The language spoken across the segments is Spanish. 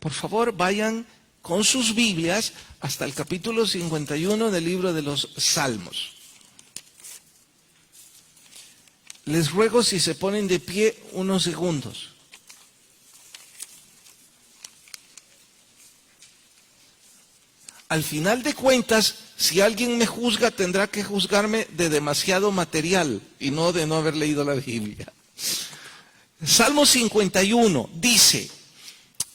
Por favor, vayan con sus Biblias hasta el capítulo 51 del libro de los Salmos. Les ruego si se ponen de pie unos segundos. Al final de cuentas, si alguien me juzga, tendrá que juzgarme de demasiado material y no de no haber leído la Biblia. Salmo 51 dice,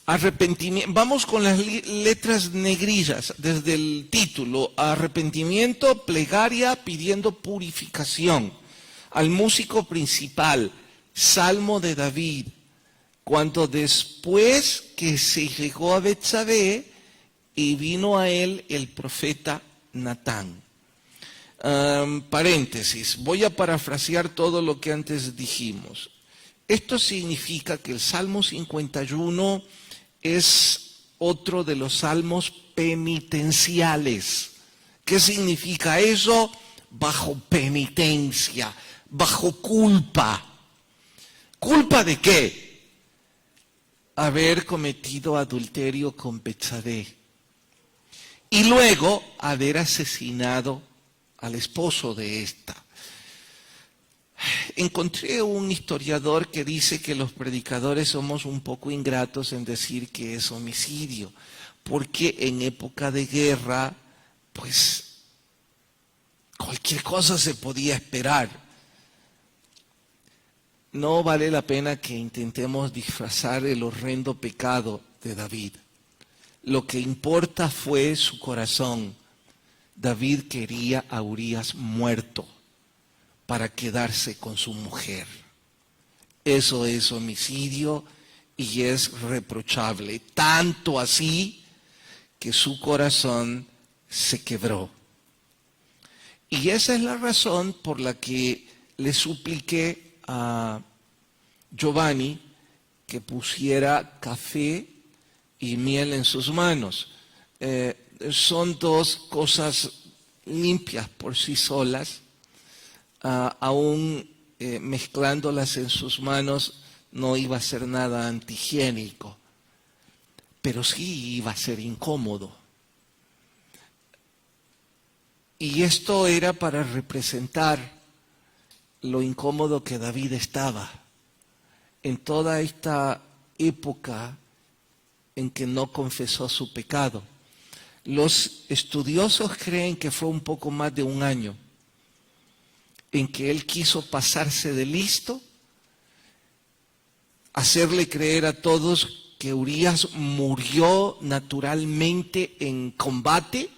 arrepentimiento, vamos con las letras negrillas desde el título, arrepentimiento, plegaria pidiendo purificación. Al músico principal, Salmo de David, cuando después que se llegó a Betsabé y vino a él el profeta Natán. Paréntesis, voy a parafrasear todo lo que antes dijimos. Esto significa que el Salmo 51 es otro de los salmos penitenciales. ¿Qué significa eso? Bajo penitencia, bajo culpa. ¿Culpa de qué? Haber cometido adulterio con Betsabé. Y luego haber asesinado al esposo de esta. Encontré un historiador que dice que los predicadores somos un poco ingratos en decir que es homicidio, porque en época de guerra, pues, cualquier cosa se podía esperar. No vale la pena que intentemos disfrazar el horrendo pecado de David. Lo que importa fue su corazón. David quería a Urías muerto para quedarse con su mujer. Eso es homicidio y es reprochable. Tanto así que su corazón se quebró. Y esa es la razón por la que le supliqué a Giovanni que pusiera café y miel en sus manos. Son dos cosas limpias por sí solas, aún mezclándolas en sus manos no iba a ser nada antihigiénico, pero sí iba a ser incómodo. Y esto era para representar lo incómodo que David estaba en toda esta época en que no confesó su pecado. Los estudiosos creen que fue un poco más de un año en que él quiso pasarse de listo, hacerle creer a todos que Urías murió naturalmente en combate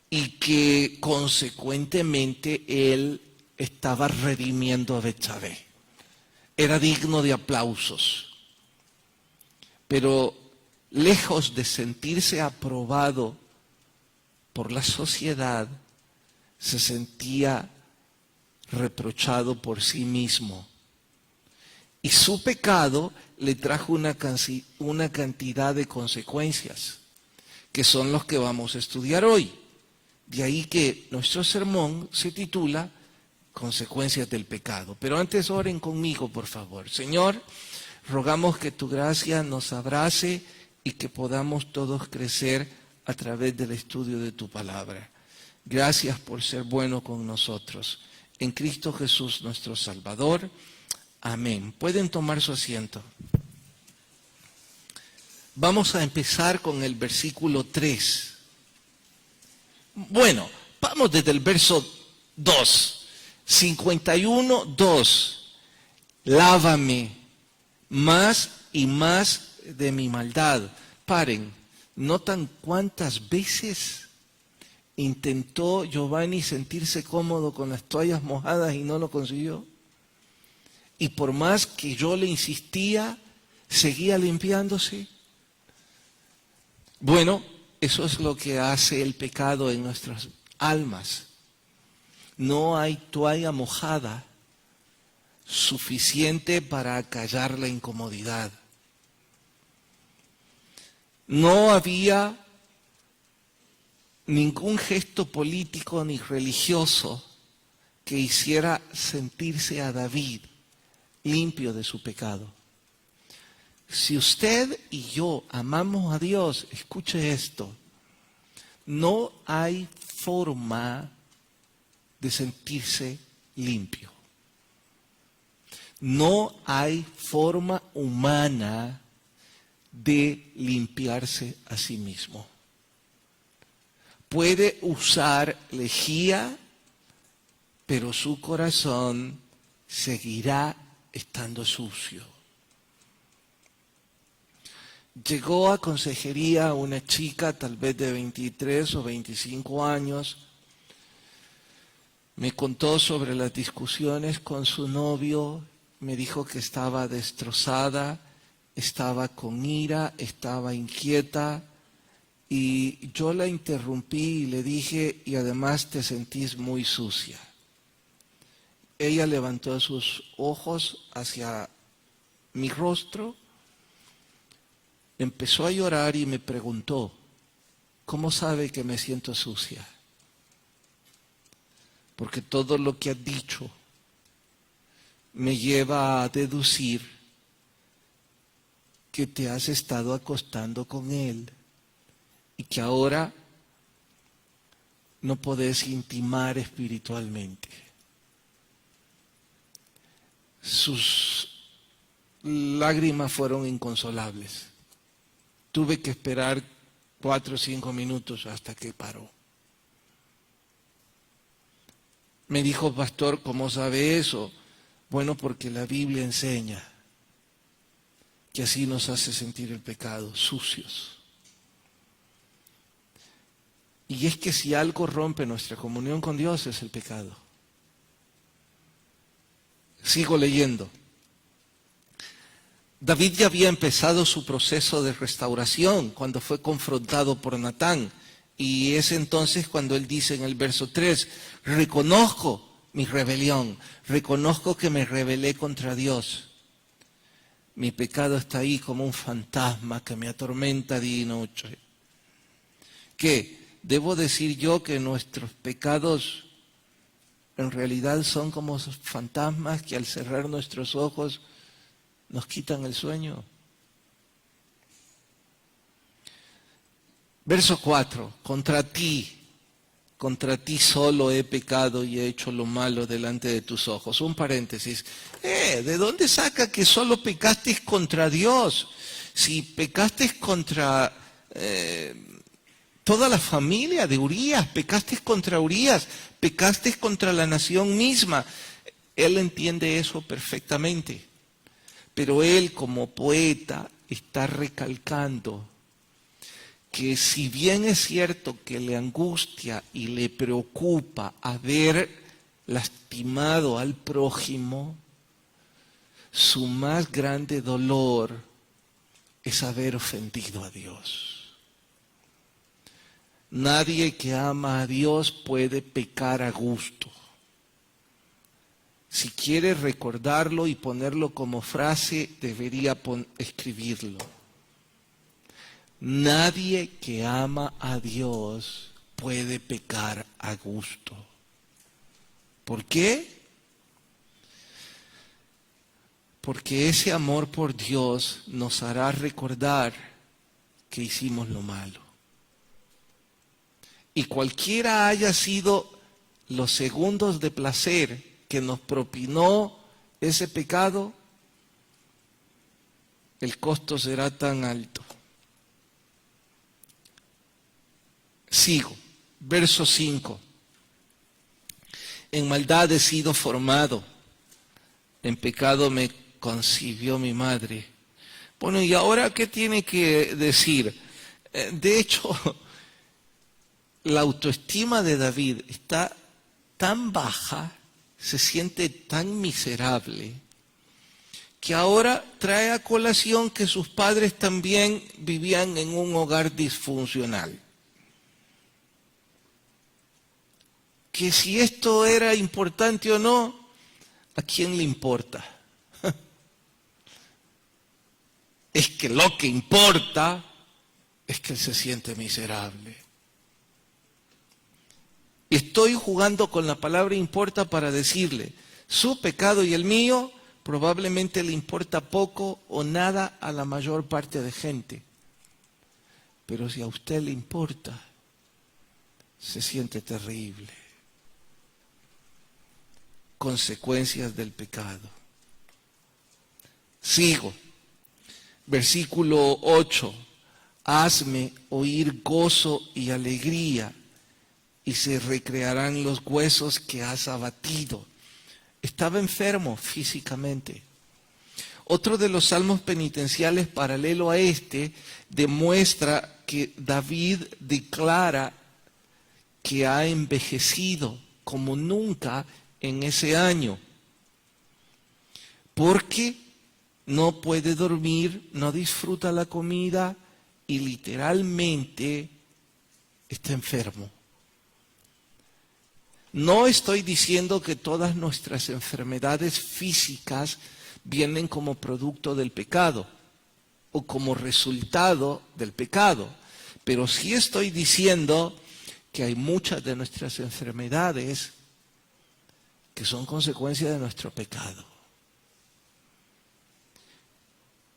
y que consecuentemente él estaba redimiendo a Betsabé. Era digno de aplausos. Pero lejos de sentirse aprobado por la sociedad, se sentía reprochado por sí mismo. Y su pecado le trajo una cantidad de consecuencias, que son los que vamos a estudiar hoy. De ahí que nuestro sermón se titula Consecuencias del pecado. Pero antes oren conmigo, por favor. Señor, rogamos que tu gracia nos abrace y que podamos todos crecer a través del estudio de tu palabra. Gracias por ser bueno con nosotros. En Cristo Jesús, nuestro Salvador. Amén. Pueden tomar su asiento. Vamos a empezar con el versículo 3. Bueno, vamos desde el verso 2. 51, 2. Lávame más y más de mi maldad. Paren, ¿notan cuántas veces intentó Giovanni sentirse cómodo con las toallas mojadas y no lo consiguió? Y por más que yo le insistía, seguía limpiándose. Bueno, eso es lo que hace el pecado en nuestras almas. No hay toalla mojada suficiente para acallar la incomodidad. No había ningún gesto político ni religioso que hiciera sentirse a David limpio de su pecado. Si usted y yo amamos a Dios, escuche esto, no hay forma de sentirse limpio. No hay forma humana de limpiarse a sí mismo. Puede usar lejía, pero su corazón seguirá estando sucio. Llegó a consejería una chica, tal vez de 23 o 25 años, me contó sobre las discusiones con su novio, me dijo que estaba destrozada, estaba con ira, estaba inquieta, y yo la interrumpí y le dije, y además te sentís muy sucia. Ella levantó sus ojos hacia mi rostro, empezó a llorar y me preguntó, ¿cómo sabe que me siento sucia? Porque todo lo que has dicho me lleva a deducir que te has estado acostando con él y que ahora no podés intimar espiritualmente. Sus lágrimas fueron inconsolables. Tuve que esperar 4 o 5 minutos hasta que paró. Me dijo, pastor, ¿cómo sabe eso? Bueno, porque la Biblia enseña que así nos hace sentir el pecado, sucios. Y es que si algo rompe nuestra comunión con Dios es el pecado. Sigo leyendo. David ya había empezado su proceso de restauración cuando fue confrontado por Natán. Y es entonces cuando él dice en el verso 3, reconozco mi rebelión, reconozco que me rebelé contra Dios. Mi pecado está ahí como un fantasma que me atormenta día y noche. ¿Qué? ¿Debo decir yo que nuestros pecados en realidad son como esos fantasmas que al cerrar nuestros ojos nos quitan el sueño? Verso 4, contra ti solo he pecado y he hecho lo malo delante de tus ojos. Un paréntesis, ¿de dónde saca que solo pecaste contra Dios? Si pecaste contra toda la familia de Urías, pecaste contra Urías, pecaste contra la nación misma. Él entiende eso perfectamente, pero él como poeta está recalcando que si bien es cierto que le angustia y le preocupa haber lastimado al prójimo, su más grande dolor es haber ofendido a Dios. Nadie que ama a Dios puede pecar a gusto. Si quiere recordarlo y ponerlo como frase, debería escribirlo. Nadie que ama a Dios puede pecar a gusto. ¿Por qué? Porque ese amor por Dios nos hará recordar que hicimos lo malo. Y cualquiera haya sido los segundos de placer que nos propinó ese pecado, el costo será tan alto. Sigo, verso 5. En maldad he sido formado, en pecado me concibió mi madre. Bueno, ¿y ahora qué tiene que decir? De hecho, la autoestima de David está tan baja, se siente tan miserable, que ahora trae a colación que sus padres también vivían en un hogar disfuncional. Que si esto era importante o no, ¿a quién le importa? Es que lo que importa es que él se siente miserable. Estoy jugando con la palabra importa para decirle, su pecado y el mío probablemente le importa poco o nada a la mayor parte de gente. Pero si a usted le importa, se siente terrible. Consecuencias del pecado. Sigo. Versículo 8. Hazme oír gozo y alegría, y se recrearán los huesos que has abatido. Estaba enfermo físicamente. Otro de los salmos penitenciales paralelo a este demuestra que David declara que ha envejecido como nunca en ese año, porque no puede dormir, no disfruta la comida y literalmente está enfermo. No estoy diciendo que todas nuestras enfermedades físicas vienen como producto del pecado o como resultado del pecado, pero sí estoy diciendo que hay muchas de nuestras enfermedades que son consecuencia de nuestro pecado.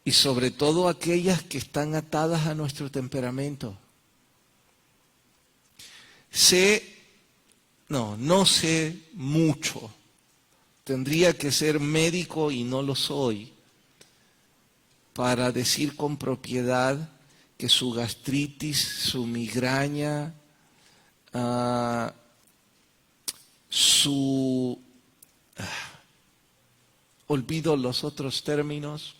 Y sobre todo aquellas que están atadas a nuestro temperamento. No sé mucho. Tendría que ser médico y no lo soy para decir con propiedad que su gastritis, su migraña, olvido los otros términos,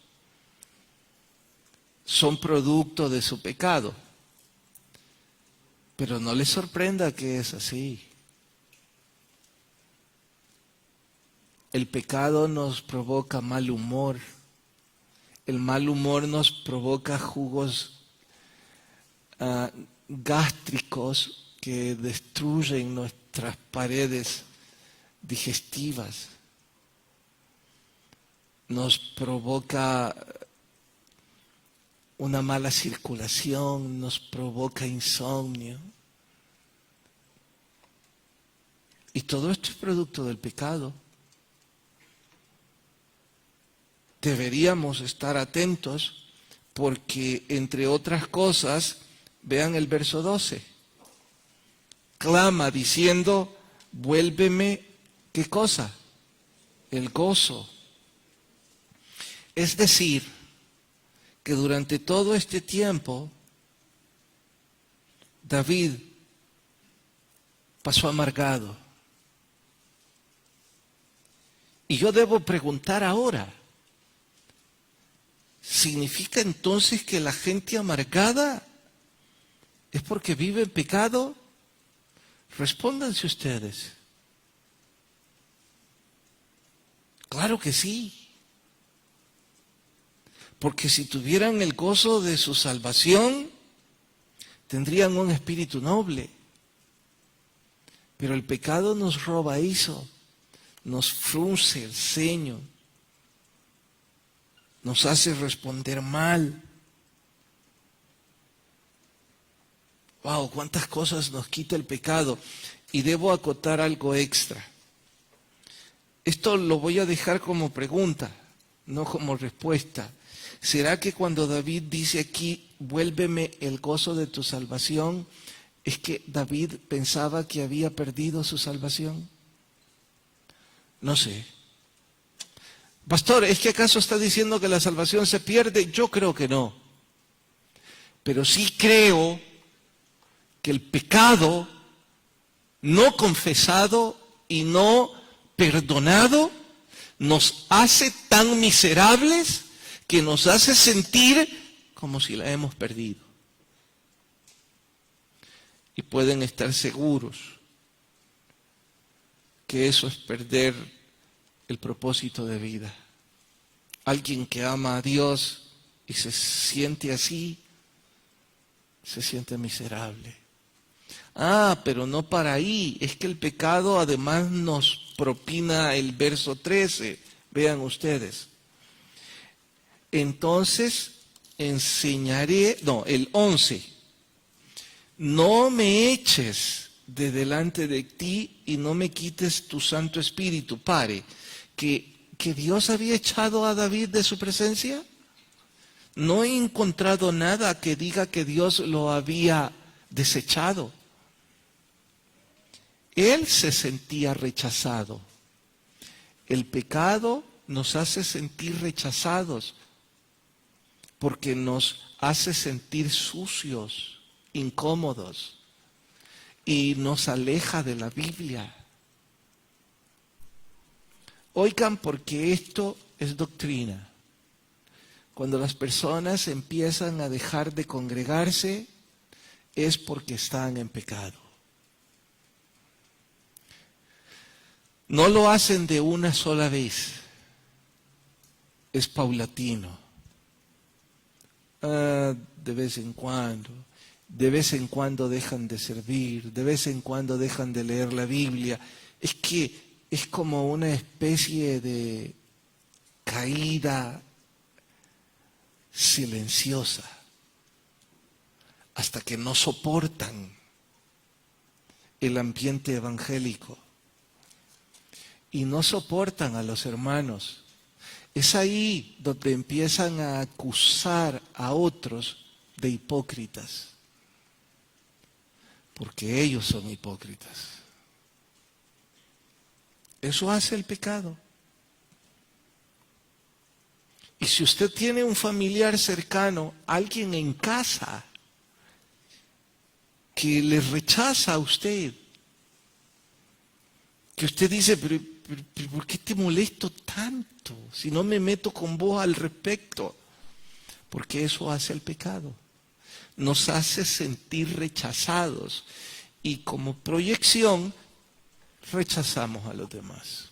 son producto de su pecado. Pero no les sorprenda que es así. El pecado nos provoca mal humor. El mal humor nos provoca jugos gástricos que destruyen nuestras paredes digestivas. Nos provoca una mala circulación, nos provoca insomnio. Y todo esto es producto del pecado. Deberíamos estar atentos porque, entre otras cosas, vean el verso 12. Clama diciendo, vuélveme, ¿qué cosa? El gozo. Es decir, que durante todo este tiempo, David pasó amargado. Y yo debo preguntar ahora, ¿significa entonces que la gente amargada es porque vive en pecado? Respóndanse ustedes. Claro que sí. Porque si tuvieran el gozo de su salvación, tendrían un espíritu noble. Pero el pecado nos roba eso, nos frunce el ceño, nos hace responder mal. Wow, cuántas cosas nos quita el pecado. Y debo acotar algo extra. Esto lo voy a dejar como pregunta, no como respuesta. ¿Será que cuando David dice aquí, vuélveme el gozo de tu salvación, es que David pensaba que había perdido su salvación? No sé. Pastor, ¿es que acaso está diciendo que la salvación se pierde? Yo creo que no. Pero sí creo que el pecado no confesado y no perdonado nos hace tan miserables que nos hace sentir como si la hemos perdido. Y pueden estar seguros que eso es perder el propósito de vida. Alguien que ama a Dios y se siente así, se siente miserable. Pero no para ahí. Es que el pecado además nos propina el verso 13. Vean ustedes. Entonces el 11. No me eches de delante de ti y no me quites tu Santo Espíritu. Pare, que que Dios había echado a David de su presencia? No he encontrado nada que diga que Dios lo había desechado. Él se sentía rechazado. El pecado nos hace sentir rechazados porque nos hace sentir sucios, incómodos y nos aleja de la Biblia. Oigan, porque esto es doctrina. Cuando las personas empiezan a dejar de congregarse es porque están en pecado. No lo hacen de una sola vez, es paulatino. De vez en cuando dejan de servir, de vez en cuando dejan de leer la Biblia. Es que es como una especie de caída silenciosa, hasta que no soportan el ambiente evangélico y no soportan a los hermanos. Es ahí donde empiezan a acusar a otros de hipócritas, porque ellos son hipócritas. Eso hace el pecado. Y si usted tiene un familiar cercano, alguien en casa, que le rechaza a usted, que usted dice, pero ¿por qué te molesto tanto si no me meto con vos al respecto? Porque eso hace el pecado. Nos hace sentir rechazados y como proyección rechazamos a los demás.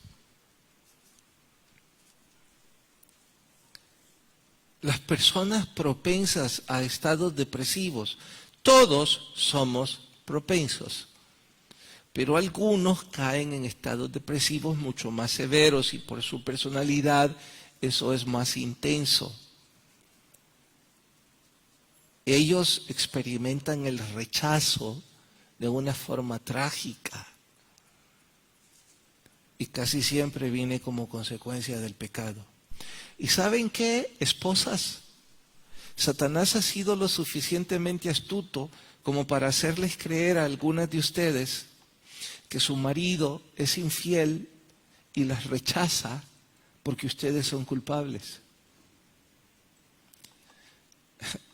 Las personas propensas a estados depresivos, todos somos propensos, pero algunos caen en estados depresivos mucho más severos y por su personalidad eso es más intenso. Ellos experimentan el rechazo de una forma trágica y casi siempre viene como consecuencia del pecado. ¿Y saben qué, esposas? Satanás ha sido lo suficientemente astuto como para hacerles creer a algunas de ustedes que su marido es infiel y las rechaza porque ustedes son culpables.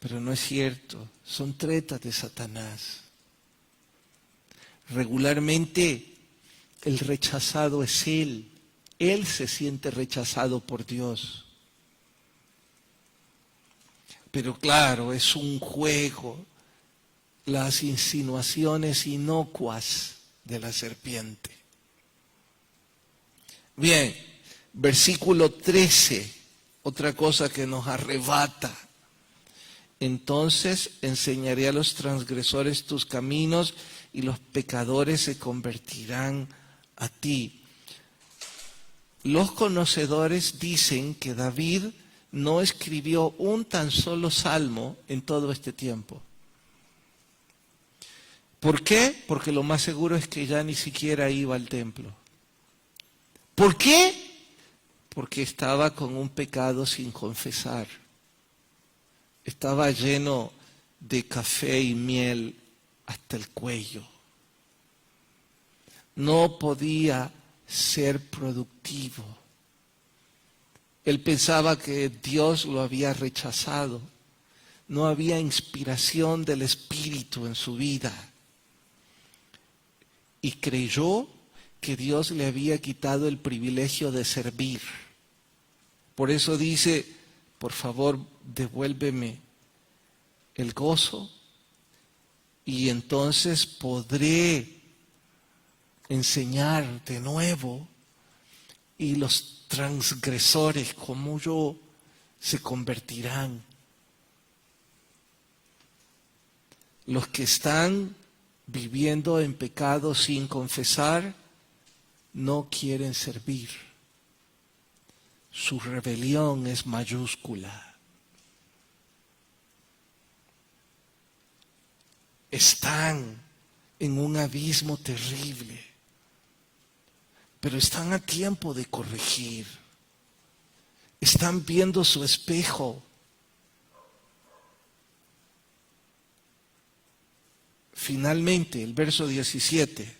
Pero no es cierto, son tretas de Satanás. Regularmente el rechazado es él se siente rechazado por Dios. Pero claro, es un juego, las insinuaciones inocuas de la serpiente. Bien, versículo 13, otra cosa que nos arrebata. Entonces enseñaré a los transgresores tus caminos y los pecadores se convertirán a ti. Los conocedores dicen que David no escribió un tan solo salmo en todo este tiempo. ¿Por qué? Porque lo más seguro es que ya ni siquiera iba al templo. ¿Por qué? Porque estaba con un pecado sin confesar. Estaba lleno de café y miel hasta el cuello. No podía ser productivo. Él pensaba que Dios lo había rechazado. No había inspiración del Espíritu en su vida. Y creyó que Dios le había quitado el privilegio de servir. Por eso dice, por favor, devuélveme el gozo y entonces podré enseñar de nuevo y los transgresores como yo se convertirán. Los que están viviendo en pecado sin confesar no quieren servir. Su rebelión es mayúscula. Están en un abismo terrible, pero están a tiempo de corregir. Están viendo su espejo. Finalmente, el verso 17.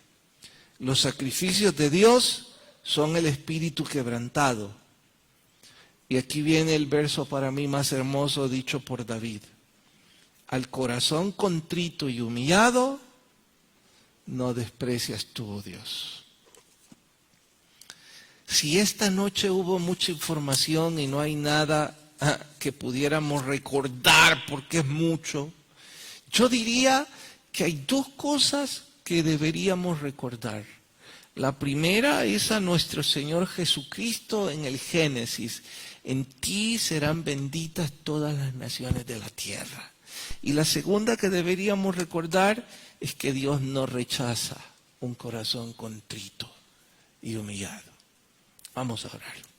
Los sacrificios de Dios son el espíritu quebrantado. Y aquí viene el verso para mí más hermoso dicho por David. Al corazón contrito y humillado, no desprecias tú, oh Dios. Si esta noche hubo mucha información y no hay nada que pudiéramos recordar porque es mucho, yo diría que hay dos cosas que deberíamos recordar. La primera es a nuestro Señor Jesucristo en el Génesis. En ti serán benditas todas las naciones de la tierra. Y la segunda que deberíamos recordar es que Dios no rechaza un corazón contrito y humillado. Vamos a orar.